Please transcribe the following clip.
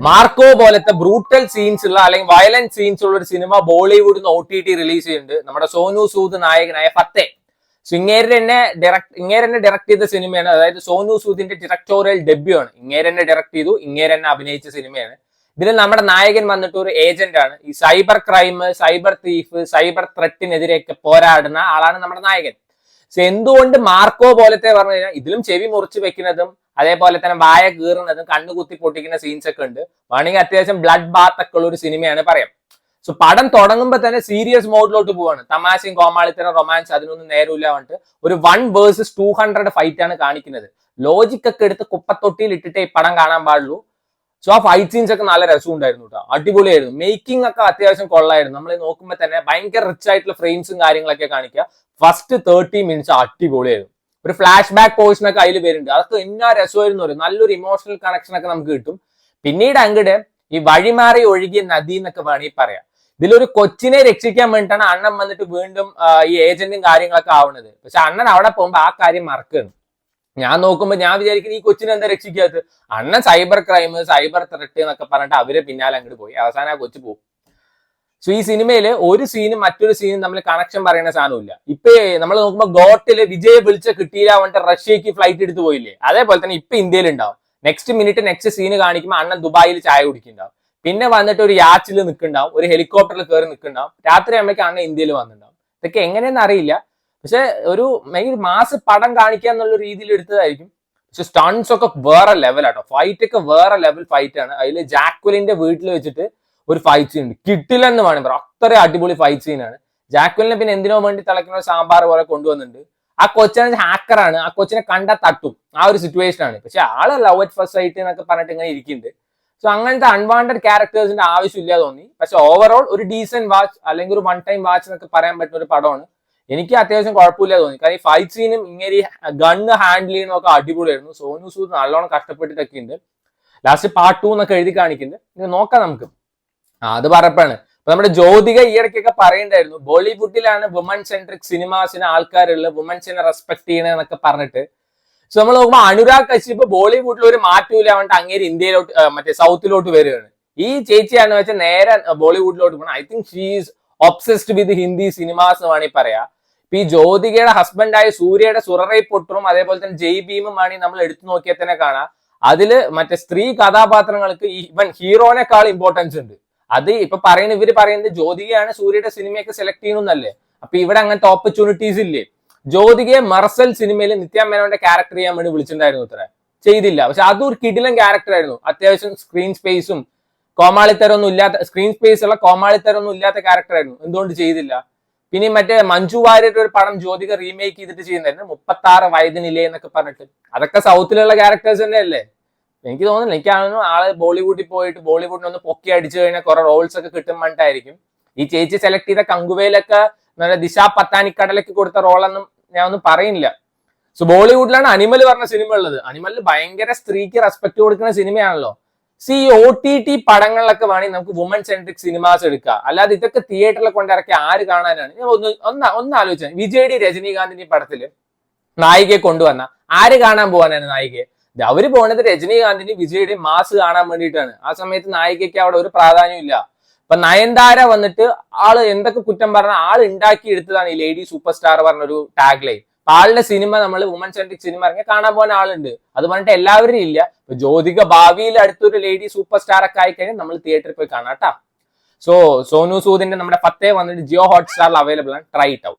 Marco പോലത്തെ brutal scenes ഉള്ള അല്ലെങ്കിൽ വയലന്റ് സീൻസ് ഉള്ള ഒരു സിനിമ ബോളിവുഡിൽ നിന്ന് OTT റിലീസ് ചെയ്യുന്നുണ്ട്. നമ്മുടെ സോനു സൂദ് നായകനായ ഫത്തേ. സോ ഇങ്ങേരെ ഡയറക്ട് ചെയ്ത സിനിമയാണ്. അതായത് സോനു സൂദിന്റെ ഡയറക്ടോറിയൽ ഡെബ്യൂ ആണ്. ഇങ്ങേരെ ഡയറക്ട് ചെയ്തു, ഇങ്ങേരെ അഭിനയിച്ച സിനിമയാണ്. ഇതിൽ നമ്മുടെ നായകൻ വന്നിട്ട് ഒരു ഏജന്റ് ആണ്. ഈ cyber crime, cyber thief, cyber ത്രെറ്റിനെതിരെയൊക്കെ പോരാടുന്ന ആളാണ് നമ്മുടെ നായകൻ. സോ എന്തുകൊണ്ട് മാർക്കോ പോലത്തെ പറഞ്ഞു കഴിഞ്ഞാൽ ഇതിലും ചെവി മുറിച്ച് വെക്കുന്നതും അതേപോലെ തന്നെ വായ കീറുന്നതും കണ്ണുകുത്തി പൊട്ടിക്കുന്ന സീൻസ് ഒക്കെ ഉണ്ട്. വേണമെങ്കിൽ അത്യാവശ്യം ബ്ലഡ് ബാത്ത് ഒക്കെ ഉള്ള ഒരു സിനിമയാണ് പറയാം. സോ പടം തുടങ്ങുമ്പോൾ തന്നെ സീരിയസ് മോഡിലോട്ട് പോവാണ്. തമാശയും കോമാളിത്തരം റൊമാൻസ് അതിനൊന്നും നേരമില്ല പറഞ്ഞിട്ട് ഒരു 1 vs 200 ഫൈറ്റ് ആണ് കാണിക്കുന്നത്. ലോജിക് ഒക്കെ എടുത്ത് കുപ്പത്തൊട്ടിയിൽ ഇട്ടിട്ടേ ഈ പടം കാണാൻ പാടുള്ളൂ. സോ ആ ഫൈറ്റ് സീൻസ് ഒക്കെ നല്ല രസമുണ്ടായിരുന്നു കേട്ടോ, അടിപൊളിയായിരുന്നു. മേക്കിംഗ് ഒക്കെ അത്യാവശ്യം കൊള്ളായിരുന്നു. നമ്മൾ നോക്കുമ്പോൾ തന്നെ ഭയങ്കര റിച്ച് ആയിട്ടുള്ള ഫ്രെയിംസും കാര്യങ്ങളൊക്കെ കാണിക്കുക. ഫസ്റ്റ് 30 minutes അടിപൊളിയായിരുന്നു. ഒരു ഫ്ലാഷ് ബാക്ക് പോർഷൻ ഒക്കെ അതിൽ വരുന്നുണ്ട്. അതൊക്കെ എന്നാ രസമായിരുന്നു. ഒരു നല്ലൊരു ഇമോഷണൽ കണക്ഷൻ ഒക്കെ നമുക്ക് കിട്ടും. പിന്നീട് അങ്ങോട്ട് ഈ വഴിമാറി ഒഴുകിയ നദി എന്നൊക്കെ വേണമെങ്കിൽ പറയാം. ഇതിലൊരു കൊച്ചിനെ രക്ഷിക്കാൻ വേണ്ടിയിട്ടാണ് അണ്ണൻ വന്നിട്ട് വീണ്ടും ഈ ഏജന്റും കാര്യങ്ങളൊക്കെ ആവുന്നത്. പക്ഷെ അണ്ണൻ അവിടെ പോകുമ്പോൾ ആ കാര്യം മറക്കുകയാണ്. ഞാൻ നോക്കുമ്പോൾ ഞാൻ വിചാരിക്കുന്നത് ഈ കൊച്ചിനെ എന്താ രക്ഷിക്കാത്തത്? അണ്ണൻ സൈബർ ക്രൈം, സൈബർ ത്രെറ്റ് എന്നൊക്കെ പറഞ്ഞിട്ട് അവരെ പിന്നാലെ അങ്ങോട്ട് പോയി. അവസാനം ആ കൊച്ചു പോകും. സോ ഈ സിനിമയിൽ ഒരു സീനും മറ്റൊരു സീനും തമ്മിൽ കണക്ഷൻ പറയുന്ന സാധനമില്ല. ഇപ്പൊ നമ്മൾ നോക്കുമ്പോൾ ഗോട്ടില് വിജയെ വിളിച്ച കിട്ടിയില്ല പറഞ്ഞിട്ട് റഷ്യക്ക് ഫ്ലൈറ്റ് എടുത്ത് പോയില്ലേ, അതേപോലെ തന്നെ ഇപ്പൊ ഇന്ത്യയിൽ ഉണ്ടാവും. നെക്സ്റ്റ് മിനിറ്റ് നെക്സ്റ്റ് സീന് കാണിക്കുമ്പോൾ അണ്ണൻ ദുബായിൽ ചായ കുടിക്കുന്നുണ്ടാവും. പിന്നെ വന്നിട്ട് ഒരു യാച്ചിൽ നിൽക്കുന്നുണ്ടാവും, ഒരു ഹെലികോപ്റ്ററിൽ കയറി നിൽക്കുന്നുണ്ടാവും. രാത്രി ആകുമ്പോഴേക്കും അണ്ണൻ ഇന്ത്യയിൽ വന്നിട്ടുണ്ടാവും. ഇതൊക്കെ എങ്ങനെയെന്ന് അറിയില്ല. പക്ഷെ ഒരു മാസ് പടം കാണിക്കുക എന്നുള്ള രീതിയിൽ എടുത്തതായിരിക്കും. പക്ഷെ സ്റ്റൺസ് ഒക്കെ വേറെ ലെവലാട്ടോ. ഫൈറ്റ് ഒക്കെ വേറെ ലെവൽ ഫൈറ്റ് ആണ്. അതിൽ ജാക്വലിന്റെ വീട്ടിൽ വെച്ചിട്ട് ഒരു ഫൈറ്റ് സീൻ ഉണ്ട്, കിട്ടില്ലെന്ന് വേണം പറയാം. അത്ര അടിപൊളി ഫൈറ്റ് സീനാണ്. ജാക്വലിനെ പിന്നെ എന്തിനോ വേണ്ടി തിളക്കുന്ന സാമ്പാർ പോലെ കൊണ്ടുവന്നിട്ടുണ്ട്. ആ കൊച്ചിനെ ഹാക്കറാണ്, ആ കൊച്ചിനെ കണ്ടാൽ തട്ടും, ആ ഒരു സിറ്റുവേഷൻ ആണ്. പക്ഷെ ആള് ലവ് അറ്റ് ഫസ്റ്റ് സൈറ്റ് എന്നൊക്കെ പറഞ്ഞിട്ട് ഇങ്ങനെ ഇരിക്കുന്നുണ്ട്. സോ അങ്ങനത്തെ അൺവാണ്ടഡ് ക്യാരക്ടേഴ്സിന്റെ ആവശ്യമില്ല തോന്നി. പക്ഷെ ഓവറോൾ ഒരു ഡീസന്റ് വാച്ച് അല്ലെങ്കിൽ ഒരു 1 time വാച്ച് എന്നൊക്കെ പറയാൻ പറ്റുന്ന ഒരു പടമാണ്. എനിക്ക് അത്യാവശ്യം കുഴപ്പമില്ല തോന്നി. കാരണം ഈ ഫൈറ്റ് സീനും ഇങ്ങനെ ഗണ്ണ് ഹാൻഡിൽ ചെയ്യുന്നതൊക്കെ അടിപൊളിയായിരുന്നു. സോനു സൂദ് നല്ലോണം കഷ്ടപ്പെട്ടിട്ടൊക്കെ ഉണ്ട്. ലാസ്റ്റ് പാർട്ട് 2 എന്നൊക്കെ എഴുതി കാണിക്കുന്നുണ്ട്. നോക്കാം നമുക്ക്. അത് പറപ്പാണ്. ഇപ്പൊ നമ്മുടെ ജ്യോതിക ഈ ഇടയ്ക്കൊക്കെ പറയണ്ടായിരുന്നു ബോളിവുഡിലാണ് വുമൺ സെൻട്രിക് സിനിമാസിന് ആൾക്കാരുള്ളത്, വുമൻസിനെ റെസ്പെക്ട് ചെയ്യണമെന്നൊക്കെ പറഞ്ഞിട്ട്. സോ നമ്മൾ നോക്കുമ്പോൾ അനുരാഗ് കശ്യപ് ബോളിവുഡിൽ ഒരു മാറ്റമില്ല പറഞ്ഞിട്ട് അങ്ങേര് ഇന്ത്യയിലോട്ട് മറ്റേ സൗത്തിലോട്ട് വരികയാണ്. ഈ ചേച്ചിയാണെന്ന് വെച്ചാൽ നേരെ ബോളിവുഡിലോട്ട് പോകണം. I think she is obsessed with Hindi cinemas എന്ന് വേണമെങ്കിൽ പറയാം. ഇപ്പൊ ഈ ജ്യോതികയുടെ ഹസ്ബൻഡായ സൂര്യയുടെ സുററൈ പൊട്ടറും അതേപോലെ തന്നെ ജയ് ഭീമും വേണമെങ്കിൽ നമ്മൾ എടുത്തു നോക്കിയാൽ തന്നെ കാണാം. അതില് മറ്റേ സ്ത്രീ കഥാപാത്രങ്ങൾക്ക് ഈവൻ ഹീറോനേക്കാൾ ഇമ്പോർട്ടൻസ് ഉണ്ട്. അത് ഇപ്പൊ ഇവര് പറയുന്നത് ജ്യോതികയാണ് സൂര്യയുടെ സിനിമയൊക്കെ സെലക്ട് ചെയ്യണമെന്നല്ലേ. അപ്പൊ ഇവിടെ അങ്ങനത്തെ ഓപ്പർച്യൂണിറ്റീസ് ഇല്ലേ? ജ്യോതികയെ മർസൽ സിനിമയിൽ നിത്യ മേനോന്റെ ക്യാരക്ടർ ചെയ്യാൻ വേണ്ടി വിളിച്ചിട്ടുണ്ടായിരുന്നു, ഇത്ര ചെയ്തില്ല. പക്ഷെ അതും ഒരു കിടിലൻ ക്യാരക്ടർ ആയിരുന്നു. അത്യാവശ്യം സ്ക്രീൻ സ്പേസും കോമാളിത്തരൊന്നും ഇല്ലാത്ത, സ്ക്രീൻ സ്പേസ് ഉള്ള കോമാളിത്തരൊന്നും ഇല്ലാത്ത ക്യാരക്ടർ ആയിരുന്നു. എന്തുകൊണ്ട് ചെയ്തില്ല? പിന്നെ മറ്റേ മഞ്ജു വാര്യരുടെ ഒരു പടം ജ്യോതിക റീമേക്ക് ചെയ്തിട്ട് ചെയ്യുന്നായിരുന്നു, 36 വയതിനില്ലേ എന്നൊക്കെ പറഞ്ഞിട്ട്. അതൊക്കെ സൗത്തിലുള്ള ക്യാരക്ടേഴ്സ് തന്നെ അല്ലേ? എനിക്ക് തോന്നുന്നില്ല. എനിക്കാണെന്നു ആള് ബോളിവുഡിൽ പോയിട്ട് ബോളിവുഡിനെ ഒന്ന് പൊക്കി അടിച്ചു കഴിഞ്ഞാൽ കുറെ റോൾസ് ഒക്കെ കിട്ടും പറഞ്ഞിട്ടായിരിക്കും. ഈ ചേച്ചി സെലക്ട് ചെയ്ത കങ്കുവയിലൊക്കെ നല്ല ദിശ പത്താനിക്കടലൊക്കെ കൊടുത്ത റോളൊന്നും ഞാൻ ഒന്നും പറയുന്നില്ല. സോ ബോളിവുഡിലാണ് അനിമൽ പറഞ്ഞ സിനിമ ഉള്ളത്. അനിമലിൽ ഭയങ്കര സ്ത്രീക്ക് റെസ്പെക്ട് കൊടുക്കുന്ന സിനിമയാണല്ലോ. സി OTT പടങ്ങളിലൊക്കെ വേണമെങ്കിൽ നമുക്ക് വുമൺ സെൻട്രിക് സിനിമാസ് എടുക്കാം. അല്ലാതെ ഇതൊക്കെ തിയേറ്ററിൽ കൊണ്ടിറക്കി ആര് കാണാനാണ്? ഞാൻ ഒന്ന് ആലോചിച്ചാൽ വിജയ് രജനീകാന്തിന്റെ പടത്തില് നായികയെ കൊണ്ടുവന്ന ആര് കാണാൻ പോകാനാണ് നായികയെ? അവര് പോകുന്നത് രജനീകാന്തിന്റെ വിജയുടെ മാസ് കാണാൻ വേണ്ടിയിട്ടാണ്. ആ സമയത്ത് നായികയ്ക്ക് അവിടെ ഒരു പ്രാധാന്യം ഇല്ല. ഇപ്പൊ നയൻതാര വന്നിട്ട് ആള് എന്തൊക്കെ കുറ്റം പറഞ്ഞ ആൾ ഉണ്ടാക്കി എടുത്തതാണ് ഈ ലേഡി സൂപ്പർ സ്റ്റാർ പറഞ്ഞൊരു ടാഗ് ലൈൻ. ആളുടെ സിനിമ നമ്മൾ വുമൺ സെൻട്രിക് സിനിമ ഇറങ്ങി കാണാൻ പോകുന്ന ആളുണ്ട്. അത് പറഞ്ഞിട്ട് എല്ലാവരും ഇല്ല. ഇപ്പൊ ജ്യോതിക ഭാവിയിൽ അടുത്തൊരു ലേഡി സൂപ്പർ സ്റ്റാർ ഒക്കെ ആയിക്കഴിഞ്ഞാൽ നമ്മൾ തിയേറ്ററിൽ പോയി കാണാം കേട്ടാ. സോ സോനു സൂദിന്റെ നമ്മുടെ ഫത്തേ വന്നിട്ട് ജിയോ ഹോട്ട്സ്റ്റാറിൽ അവൈലബിൾ ആണ്. Try it out.